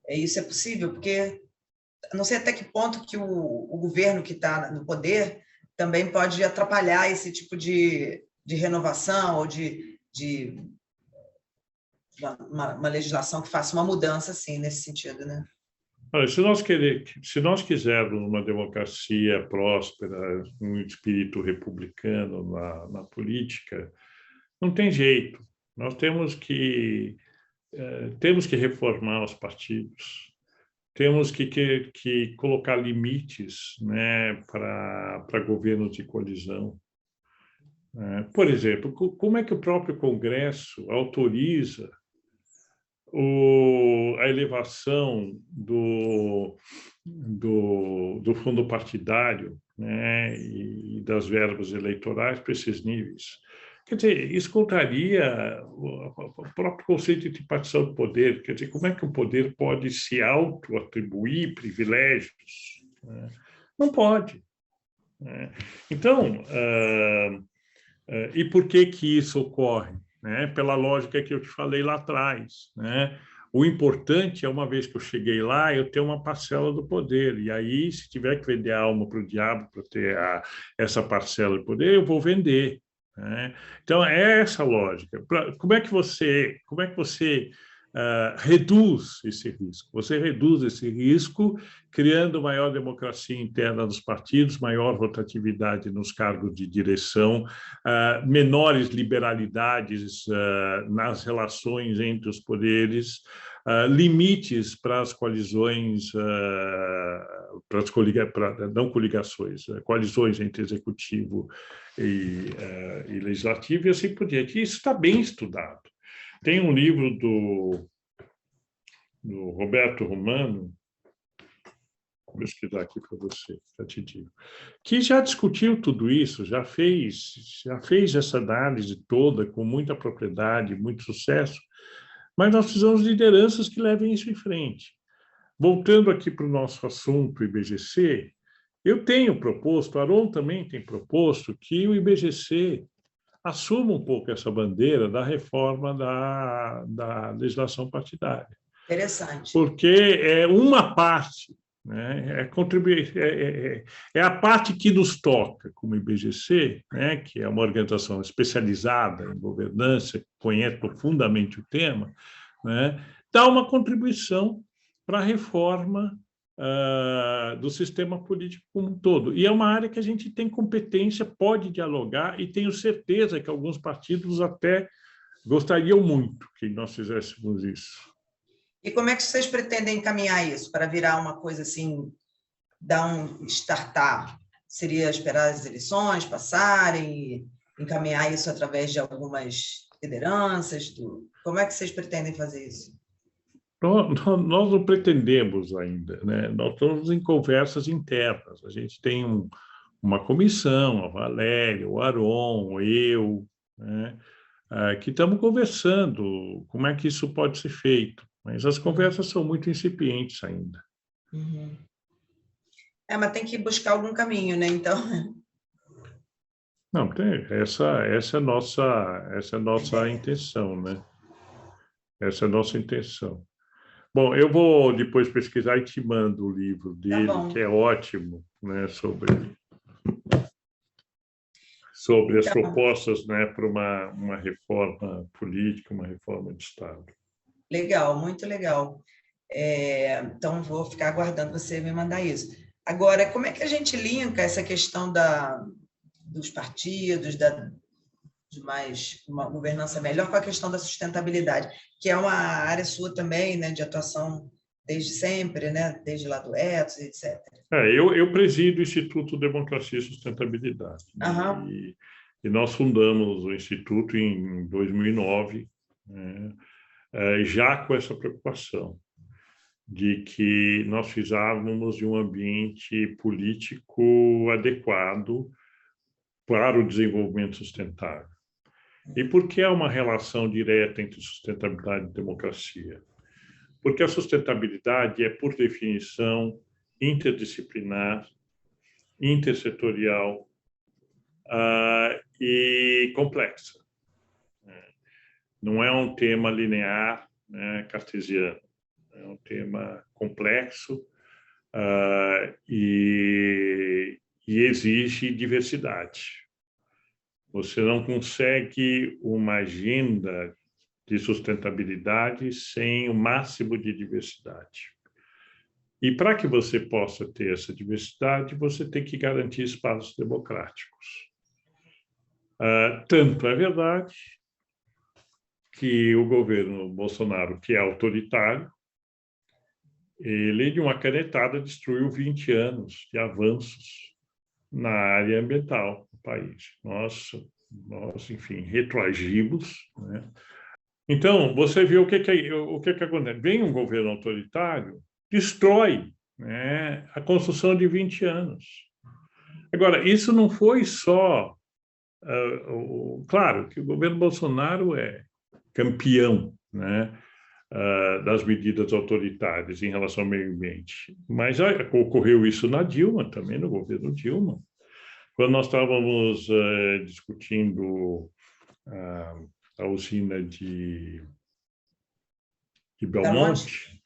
isso é possível? Porque não sei até que ponto que o governo que está no poder também pode atrapalhar esse tipo de renovação ou de uma legislação que faça uma mudança assim, nesse sentido, né? Olha, se nós quisermos uma democracia próspera, um espírito republicano na política, não tem jeito. Nós temos que reformar os partidos, temos que colocar limites, né, para governos de coalizão. Por exemplo, como é que o próprio Congresso autoriza a elevação do fundo partidário, né, e das verbas eleitorais para esses níveis? Quer dizer, isso contraria o próprio conceito de tripartição do poder. Quer dizer, como é que o poder pode se auto-atribuir privilégios? Não pode. Então, e por que isso ocorre? Pela lógica que eu te falei lá atrás, né? O importante é, uma vez que eu cheguei lá, eu ter uma parcela do poder. E aí, se tiver que vender a alma para o diabo para ter essa parcela de poder, eu vou vender, né? Então, é essa lógica. Como é que você reduz esse risco? Você reduz esse risco criando maior democracia interna nos partidos, maior rotatividade nos cargos de direção, menores liberalidades nas relações entre os poderes, limites para as coalizões, não coligações, coalizões entre executivo e legislativo e assim por diante. Isso está bem estudado. Tem um livro do Roberto Romano, vou pesquisar aqui para você, já te digo, que já discutiu tudo isso, já fez essa análise toda com muita propriedade, muito sucesso, mas nós precisamos de lideranças que levem isso em frente. Voltando aqui para o nosso assunto IBGC, Eu tenho proposto, o Aron também tem proposto, que o IBGC assuma um pouco essa bandeira da reforma da legislação partidária. Interessante. Porque é uma parte, né, é a parte que nos toca, como IBGC, né, que é uma organização especializada em governança, que conhece profundamente o tema, né, dá uma contribuição para a reforma do sistema político como um todo. E é uma área que a gente tem competência, pode dialogar, e tenho certeza que alguns partidos até gostariam muito que nós fizéssemos isso. E como é que vocês pretendem encaminhar isso para virar uma coisa assim, dar um startup? Seria esperar as eleições passarem e encaminhar isso através de algumas lideranças? Como é que vocês pretendem fazer isso? Nós não pretendemos ainda, né? Nós estamos em conversas internas. A gente tem uma comissão, a Valéria, o Aron, eu, né? Que estamos conversando como é que isso pode ser feito. Mas as conversas são muito incipientes ainda. Uhum. Mas tem que buscar algum caminho, né? Então... Não, essa é a nossa intenção, né? Essa é a nossa intenção. Bom, eu vou depois pesquisar e te mando o livro dele, que é ótimo, né, sobre as propostas, né, para uma reforma política, uma reforma de Estado. Legal, muito legal. Então, vou ficar aguardando você me mandar isso. Agora, como é que a gente linka essa questão dos partidos, de mais uma governança melhor, com a questão da sustentabilidade, que é uma área sua também, né, de atuação desde sempre, né, desde lá do Ethos, etc. Eu presido o Instituto Democracia e Sustentabilidade. Uhum. E nós fundamos o Instituto em 2009, né, já com essa preocupação de que nós precisávamos de um ambiente político adequado para o desenvolvimento sustentável. E por que há uma relação direta entre sustentabilidade e democracia? Porque a sustentabilidade é, por definição, interdisciplinar, intersetorial e complexa. Não é um tema linear, né, cartesiano. É um tema complexo e exige diversidade. Você não consegue uma agenda de sustentabilidade sem o máximo de diversidade. E para que você possa ter essa diversidade, você tem que garantir espaços democráticos. Tanto é verdade que o governo Bolsonaro, que é autoritário, ele, de uma canetada, destruiu 20 anos de avanços na área ambiental do país. Nós, enfim, retroagimos, né? Então, você vê o que acontece. Vem um governo autoritário, destrói, né, a construção de 20 anos. Agora, isso não foi só... claro que o governo Bolsonaro é campeão, né, das medidas autoritárias em relação ao meio ambiente. Mas ocorreu isso na Dilma, também no governo Dilma. Quando nós estávamos discutindo a usina de Belmonte,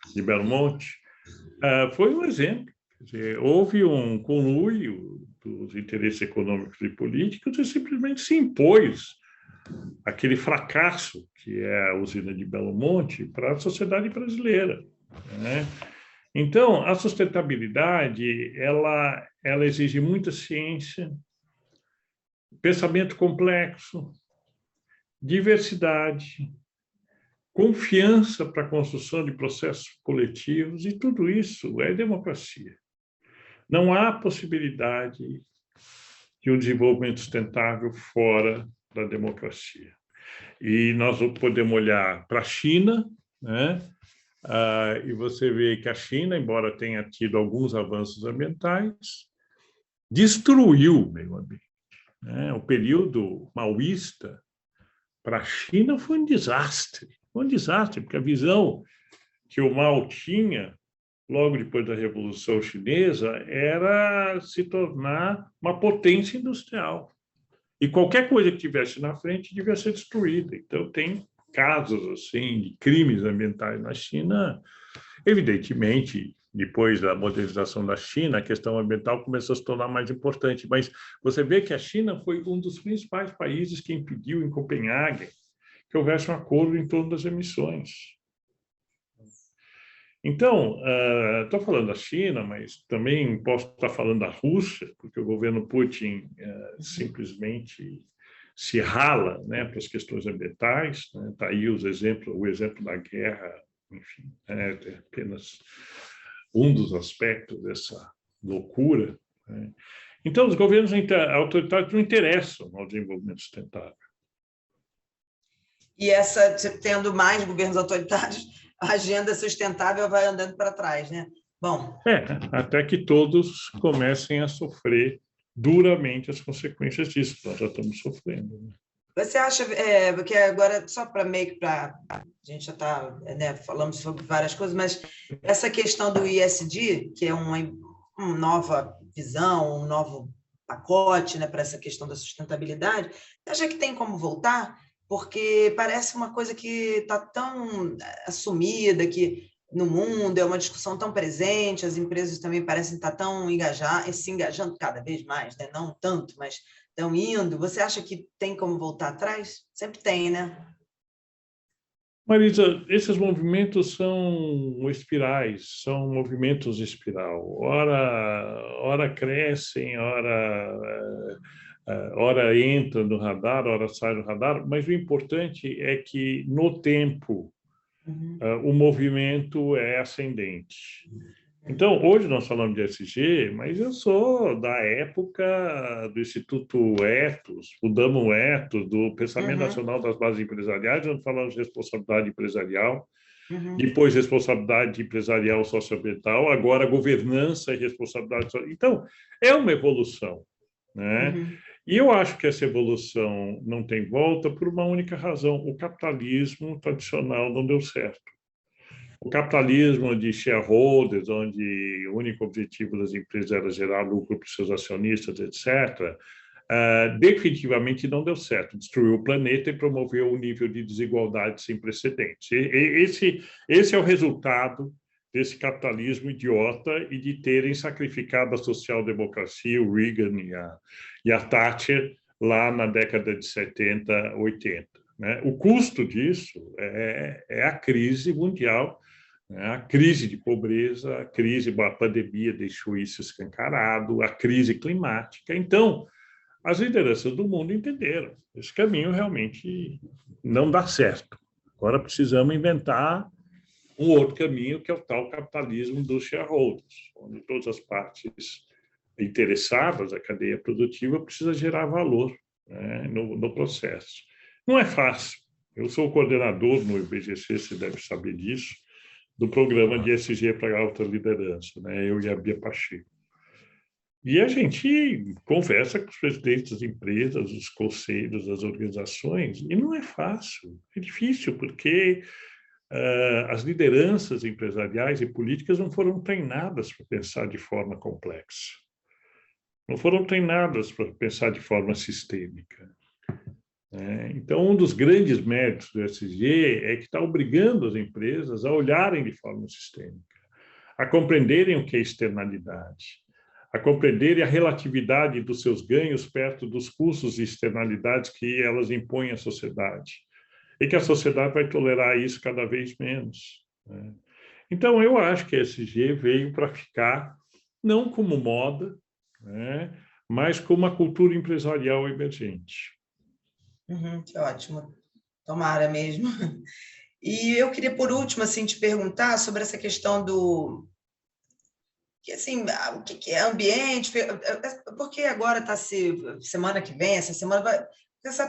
foi um exemplo. Quer dizer, houve um conluio dos interesses econômicos e políticos e simplesmente se impôs aquele fracasso que é a usina de Belo Monte para a sociedade brasileira, né? Então, a sustentabilidade ela exige muita ciência, pensamento complexo, diversidade, confiança para a construção de processos coletivos, e tudo isso é democracia. Não há possibilidade de um desenvolvimento sustentável fora da democracia. E nós podemos olhar para a China, né? E você vê que a China, embora tenha tido alguns avanços ambientais, destruiu o meio ambiente, né? O período maoísta para a China foi um desastre, porque a visão que o Mao tinha logo depois da Revolução Chinesa, era se tornar uma potência industrial. E qualquer coisa que tivesse na frente devia ser destruída. Então, tem casos assim, de crimes ambientais na China. Evidentemente, depois da modernização da China, a questão ambiental começou a se tornar mais importante. Mas você vê que a China foi um dos principais países que impediu, em Copenhague, que houvesse um acordo em torno das emissões. Então, estou falando da China, mas também posso estar falando da Rússia, porque o governo Putin simplesmente se rala, né, para as questões ambientais. Está aí o exemplo da guerra, enfim, é apenas um dos aspectos dessa loucura. Né? Então, os governos autoritários não interessam ao desenvolvimento sustentável. E tendo mais governos autoritários, a agenda sustentável vai andando para trás, né? Bom. Até que todos comecem a sofrer duramente as consequências disso. Nós já estamos sofrendo. Né? Você acha, porque agora, só para a gente já está, né, falamos sobre várias coisas, mas essa questão do ESG, que é uma nova visão, um novo pacote, né, para essa questão da sustentabilidade, você acha que tem como voltar? Porque parece uma coisa que está tão assumida, que no mundo é uma discussão tão presente, as empresas também parecem estar tão se engajando cada vez mais, né? Não tanto, mas estão indo. Você acha que tem como voltar atrás? Sempre tem, né? Marisa, esses movimentos são espirais, são movimentos de espiral. Ora crescem, ora entra no radar, ora sai do radar, mas o importante é que, no tempo, o movimento é ascendente. Então, hoje nós falamos de ESG, mas eu sou da época do Instituto Ethos, o Damo Ethos, do Pensamento Nacional das Bases Empresariais, onde falamos de responsabilidade empresarial, depois responsabilidade empresarial socioambiental, agora governança e responsabilidade social. Então, é uma evolução, né? E eu acho que essa evolução não tem volta por uma única razão: o capitalismo tradicional não deu certo. O capitalismo de shareholders, onde o único objetivo das empresas era gerar lucro para os seus acionistas, etc., definitivamente não deu certo. Destruiu o planeta e promoveu um nível de desigualdade sem precedentes. Esse é o resultado desse capitalismo idiota e de terem sacrificado a social-democracia, o Reagan e a Thatcher, lá na década de 70, 80. Né? O custo disso é a crise mundial, né? A crise de pobreza, a pandemia deixou isso escancarado, a crise climática. Então, as lideranças do mundo entenderam. Esse caminho realmente não dá certo. Agora precisamos inventar um outro caminho, que é o tal capitalismo dos shareholders, onde todas as partes interessadas, a cadeia produtiva, precisa gerar valor, né, no processo. Não é fácil. Eu sou o coordenador no IBGC, você deve saber disso, do programa de ESG para alta liderança, né, eu e a Bia Pacheco. E a gente conversa com os presidentes das empresas, os conselhos das organizações, e não é fácil, é difícil, porque as lideranças empresariais e políticas não foram treinadas para pensar de forma complexa. Não foram treinadas para pensar de forma sistêmica. Então, um dos grandes méritos do ESG é que está obrigando as empresas a olharem de forma sistêmica, a compreenderem o que é externalidade, a compreenderem a relatividade dos seus ganhos perto dos custos e externalidades que elas impõem à sociedade, e que a sociedade vai tolerar isso cada vez menos. Né? Então, eu acho que a ESG veio para ficar, não como moda, né, mas como uma cultura empresarial emergente. Que ótimo. Tomara mesmo. E eu queria, por último, assim, te perguntar sobre essa questão do... que, assim, o que é ambiente, porque agora está semana que vem, essa semana vai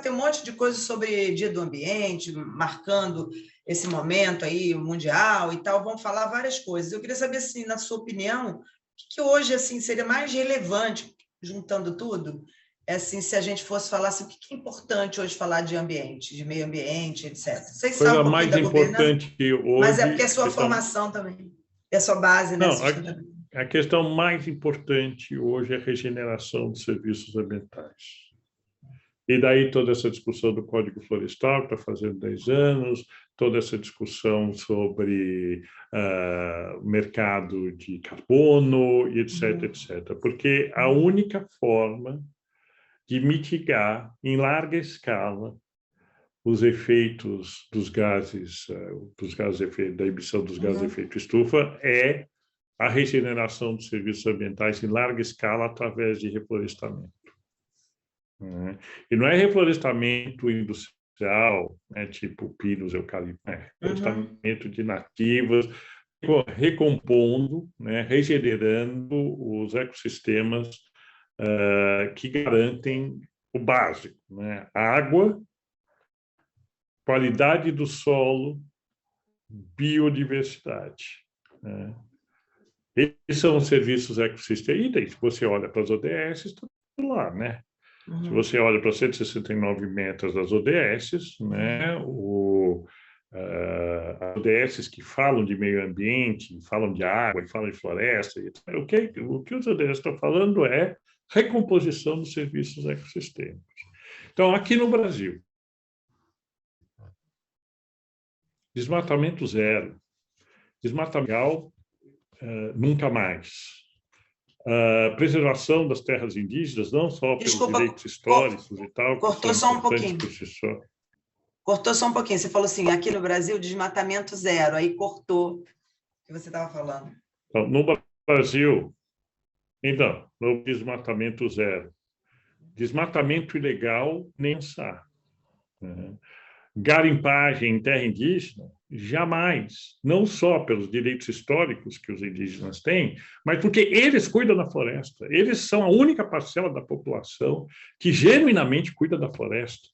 ter um monte de coisas sobre Dia do Ambiente, marcando esse momento aí mundial e tal, vão falar várias coisas. Eu queria saber, assim, na sua opinião, o que hoje, assim, seria mais relevante, juntando tudo, assim, se a gente fosse falar assim, o que é importante hoje falar de ambiente, de meio ambiente, etc. Vocês sabem um pouquinho da governança, mais importante hoje, mas é porque é a sua formação também. É a sua base, né? Não, a questão mais importante hoje é a regeneração de serviços ambientais. E daí toda essa discussão do Código Florestal, que está fazendo 10 anos, toda essa discussão sobre mercado de carbono, e etc., etc. Porque a única forma de mitigar em larga escala os efeitos dos gases da emissão dos gases de efeito estufa é a regeneração dos serviços ambientais em larga escala através de reflorestamento. E não é reflorestamento industrial, tipo pinos, eucalipto, reflorestamento de nativas, recompondo, regenerando os ecossistemas que garantem o básico, água, qualidade do solo, biodiversidade. Esses são os serviços ecossistêmicos. Se você olha para as ODS, está tudo lá, né? Se você olha para 169 metas das ODS, as ODS que falam de meio ambiente, falam de água, e falam de floresta, o que os ODS estão falando é recomposição dos serviços ecossistêmicos. Então, aqui no Brasil, desmatamento zero, desmatamento nunca mais. Preservação das terras indígenas, não só pelos direitos históricos e tal. Cortou só um pouquinho. Cortou só um pouquinho. Você falou assim, aqui no Brasil, desmatamento zero. Aí cortou o que você estava falando. Então, no Brasil, então, no desmatamento zero. Desmatamento ilegal, nem pensar. Garimpagem em terra indígena, jamais. Não só pelos direitos históricos que os indígenas têm, mas porque eles cuidam da floresta. Eles são a única parcela da população que genuinamente cuida da floresta.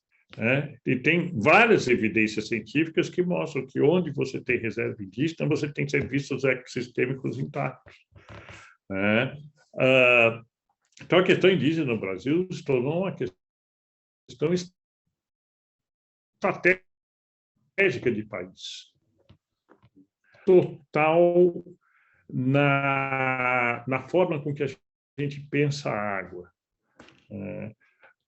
E tem várias evidências científicas que mostram que onde você tem reserva indígena, você tem serviços ecossistêmicos intactos. Então, a questão indígena no Brasil se tornou uma questão estratégica de país. Total na forma com que a gente pensa a água.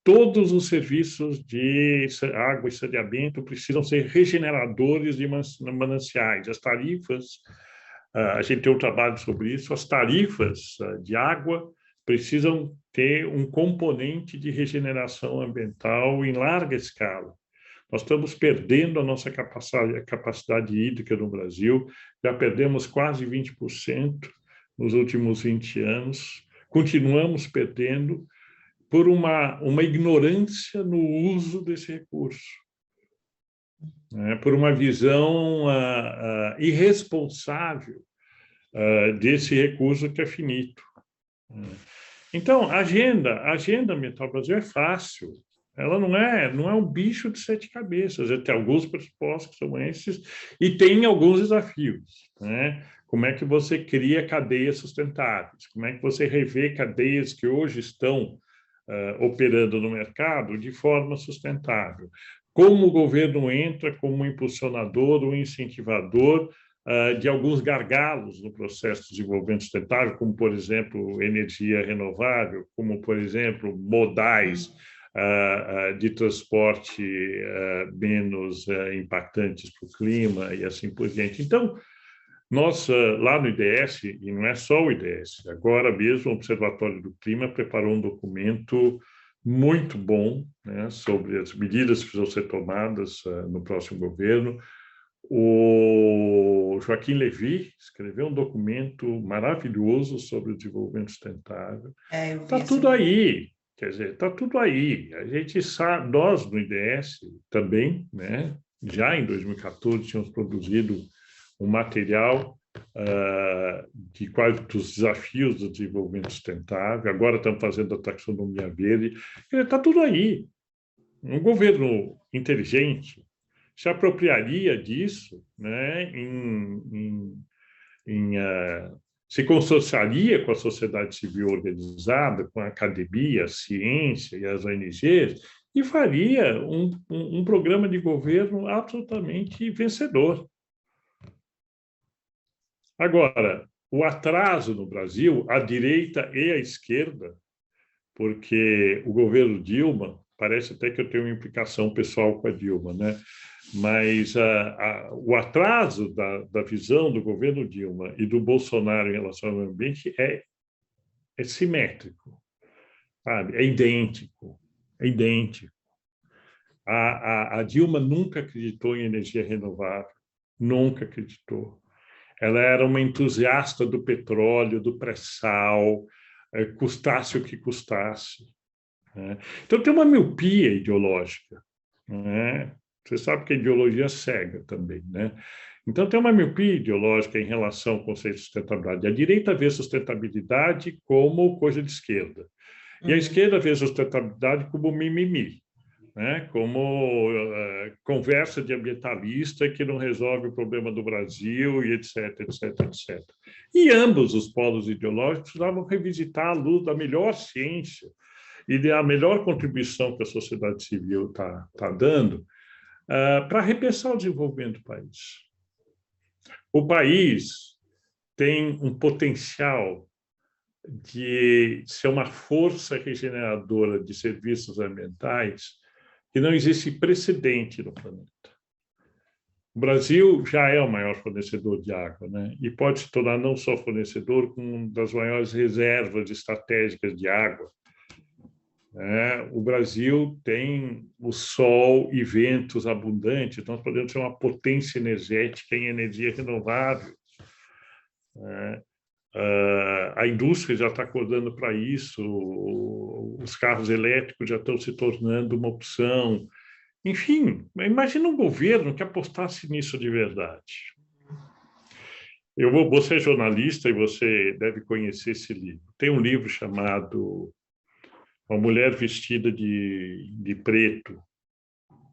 Todos os serviços de água e saneamento precisam ser regeneradores de mananciais. As tarifas, a gente tem um trabalho sobre isso, as tarifas de água precisam ter um componente de regeneração ambiental em larga escala. Nós estamos perdendo a nossa capacidade hídrica no Brasil, já perdemos quase 20% nos últimos 20 anos, continuamos perdendo por uma ignorância no uso desse recurso, por uma visão irresponsável desse recurso que é finito. Então, a agenda ambiental do Brasil é fácil. Ela não é um bicho de 7 cabeças. Ela tem alguns pressupostos que são esses e tem alguns desafios. Como é que você cria cadeias sustentáveis? Como é que você revê cadeias que hoje estão operando no mercado de forma sustentável? Como o governo entra como impulsionador ou incentivador de alguns gargalos no processo de desenvolvimento sustentável, como, por exemplo, energia renovável, como, por exemplo, modais de transporte menos impactantes para o clima e assim por diante. Então, nós, lá no IDS, e não é só o IDS, agora mesmo o Observatório do Clima preparou um documento muito bom sobre as medidas que precisam ser tomadas no próximo governo. O Joaquim Levy escreveu um documento maravilhoso sobre o desenvolvimento sustentável. Está tudo aí. Quer dizer, está tudo aí. A gente sabe, nós no IDS também, já em 2014, tínhamos produzido um material de quais dos desafios do desenvolvimento sustentável. Agora estamos fazendo a taxonomia verde. Está tudo aí. Um governo inteligente se apropriaria disso, se consorciaria com a sociedade civil organizada, com a academia, a ciência e as ONGs, e faria um programa de governo absolutamente vencedor. Agora, o atraso no Brasil, a direita e a esquerda, porque o governo Dilma, parece até que eu tenho uma implicação pessoal com a Dilma, né? Mas o atraso da visão do governo Dilma e do Bolsonaro em relação ao meio ambiente é simétrico, sabe? É idêntico, é idêntico. A Dilma nunca acreditou em energia renovável, nunca acreditou. Ela era uma entusiasta do petróleo, do pré-sal, custasse o que custasse, né? Então tem uma miopia ideológica, né? Você sabe que a ideologia cega também, né? Então tem uma miopia ideológica em relação ao conceito de sustentabilidade. A direita vê sustentabilidade como coisa de esquerda, e a esquerda vê sustentabilidade como mimimi, né? Como conversa de ambientalista que não resolve o problema do Brasil, e etc, etc, etc. E ambos os polos ideológicos precisavam revisitar à luz da melhor ciência e da melhor contribuição que a sociedade civil está dando para repensar o desenvolvimento do país. O país tem um potencial de ser uma força regeneradora de serviços ambientais que não existe precedente no planeta. O Brasil já é o maior fornecedor de água, né? E pode se tornar não só fornecedor, como uma das maiores reservas estratégicas de água. O Brasil tem o sol e ventos abundantes, nós podemos ser uma potência energética em energia renovável. A indústria já está acordando para isso, os carros elétricos já estão se tornando uma opção. Enfim, imagina um governo que apostasse nisso de verdade. Você é jornalista e você deve conhecer esse livro. Tem um livro chamado Uma Mulher Vestida de Preto,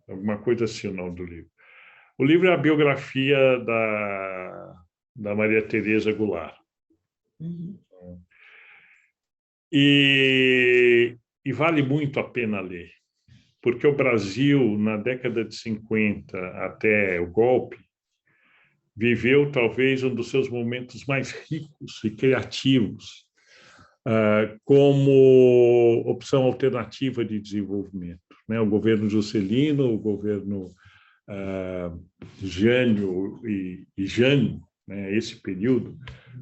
alguma coisa assim o nome do livro. O livro é a biografia da Maria Tereza Goulart. E vale muito a pena ler, porque o Brasil, na década de 50 até o golpe, viveu talvez um dos seus momentos mais ricos e criativos como opção alternativa de desenvolvimento, né? O governo Juscelino, o governo Jânio e Jânio, né? Esse período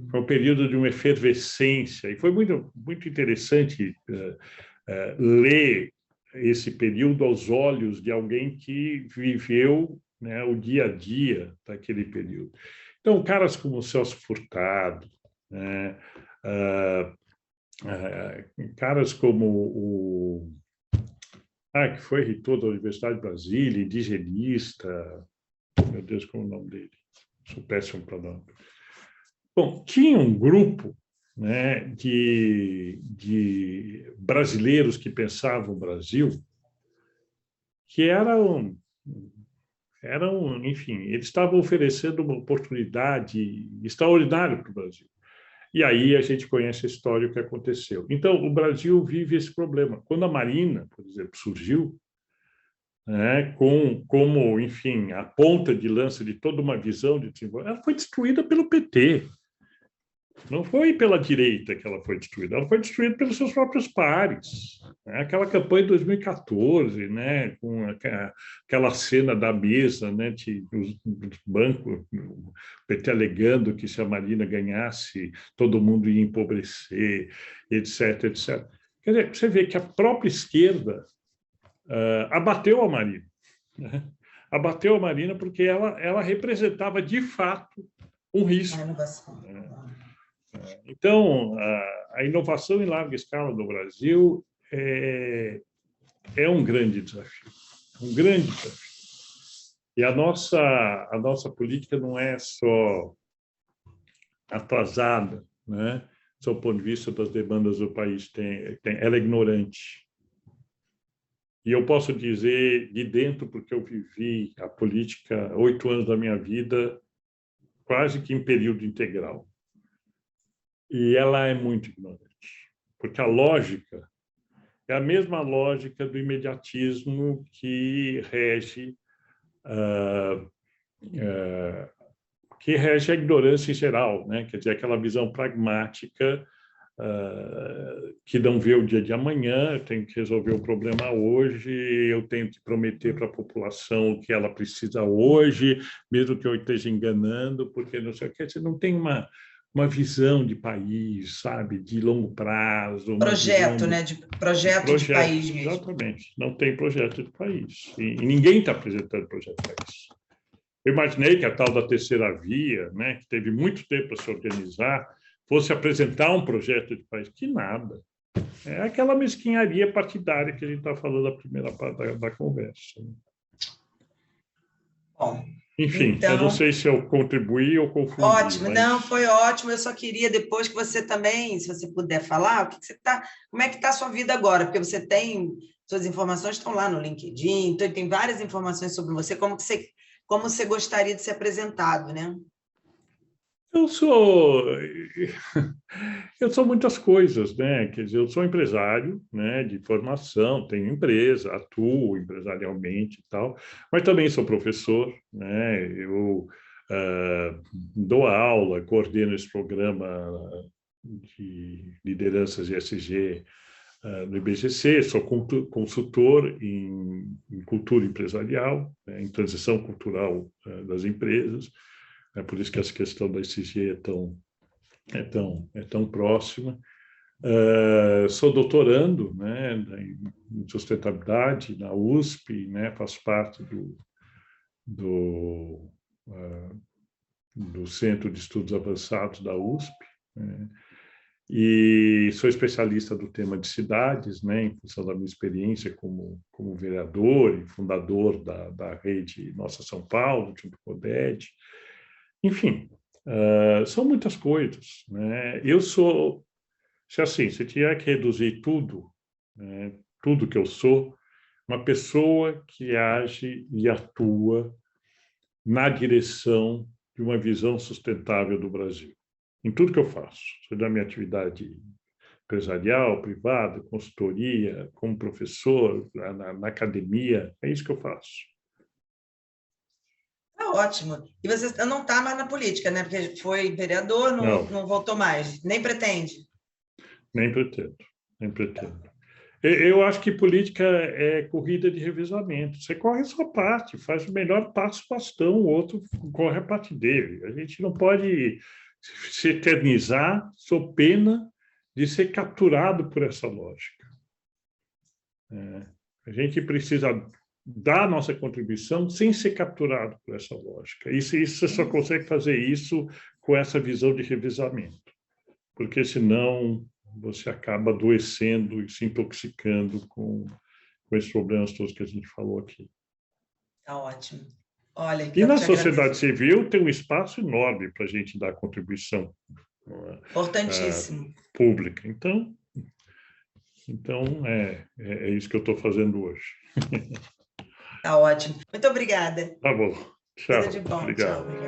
foi um período de uma efervescência, e foi muito, muito interessante ler esse período aos olhos de alguém que viveu, né, o dia a dia daquele período. Então, caras como o Celso Furtado, né, caras como o que foi reitor da Universidade de Brasília, indigenista, meu Deus, como é o nome dele? Sou péssimo para nome. Bom, tinha um grupo, né, de brasileiros que pensavam o Brasil, que eram, enfim, eles estavam oferecendo uma oportunidade extraordinária para o Brasil. E aí a gente conhece a história, o que aconteceu. Então, o Brasil vive esse problema. Quando a Marina, por exemplo, surgiu, né, como, enfim, a ponta de lança de toda uma visão de desenvolvimento, ela foi destruída pelo PT. Não foi pela direita que ela foi destruída, ela foi destruída pelos seus próprios pares. Aquela campanha de 2014, né, com aquela cena da mesa, né, os bancos, o PT alegando que se a Marina ganhasse, todo mundo ia empobrecer, etc, etc. Quer dizer, você vê que a própria esquerda abateu a Marina. Né? Abateu a Marina porque ela representava, de fato, um risco. Então, a inovação em larga escala no Brasil é um grande desafio, um grande desafio. E a nossa política não é só atrasada, né, do ponto de vista das demandas do país, ela é ignorante. E eu posso dizer de dentro, porque eu vivi a política 8 anos da minha vida quase que em período integral. E ela é muito ignorante, porque a lógica é a mesma lógica do imediatismo que rege que rege a ignorância em geral, né? Quer dizer, aquela visão pragmática que não vê o dia de amanhã, eu tenho que resolver o problema hoje, eu tenho que prometer para a população o que ela precisa hoje, mesmo que eu esteja enganando, porque não sei o que, você não tem uma visão de país, sabe, de longo prazo. Projeto, né? Projeto de país mesmo. Exatamente, não tem projeto de país. E ninguém está apresentando projeto de país. Eu imaginei que a tal da terceira via, né, que teve muito tempo para se organizar, fosse apresentar um projeto de país. Que nada. É aquela mesquinharia partidária que a gente está falando na primeira parte da conversa. Bom, enfim, então, eu não sei se eu contribuí ou confundi. Ótimo, mas... não, foi ótimo. Eu só queria depois que você também, se você puder falar, como é que está a sua vida agora? Porque você tem, suas informações estão lá no LinkedIn, então tem várias informações sobre você, como você gostaria de ser apresentado, né? Eu sou muitas coisas, né? Quer dizer, eu sou empresário, né, de formação, tenho empresa, atuo empresarialmente e tal, mas também sou professor, né? Eu dou aula, coordeno esse programa de lideranças ESG no IBGC, sou consultor em cultura empresarial, né, em transição cultural das empresas. É por isso que essa questão da ESG é tão próxima. Sou doutorando, né, em sustentabilidade na USP, né, faço parte do Centro de Estudos Avançados da USP, né, e sou especialista do tema de cidades, né, em função da minha experiência como vereador e fundador da rede Nossa São Paulo, junto com o DED. Enfim, são muitas coisas, né? Eu sou, se tiver que reduzir tudo, né, tudo que eu sou, uma pessoa que age e atua na direção de uma visão sustentável do Brasil, em tudo que eu faço, seja da minha atividade empresarial, privada, consultoria, como professor, na academia, é isso que eu faço. Ótimo. E você não está mais na política, né? Porque foi vereador, não voltou mais. Nem pretende? Nem pretendo. Eu acho que política é corrida de revezamento. Você corre a sua parte, faz o melhor passo bastão, o outro corre a parte dele. A gente não pode se eternizar sob pena de ser capturado por essa lógica. A gente precisa dar a nossa contribuição sem ser capturado por essa lógica. Isso você só consegue fazer isso com essa visão de revezamento, porque senão você acaba adoecendo e se intoxicando com esses problemas todos que a gente falou aqui. Tá ótimo. Olha, e na sociedade civil tem um espaço enorme para a gente dar contribuição importantíssimo pública. Então é isso que eu estou fazendo hoje. Tá ótimo. Muito obrigada. Tá bom. Tchau. Tudo de bom. Obrigado. Tchau.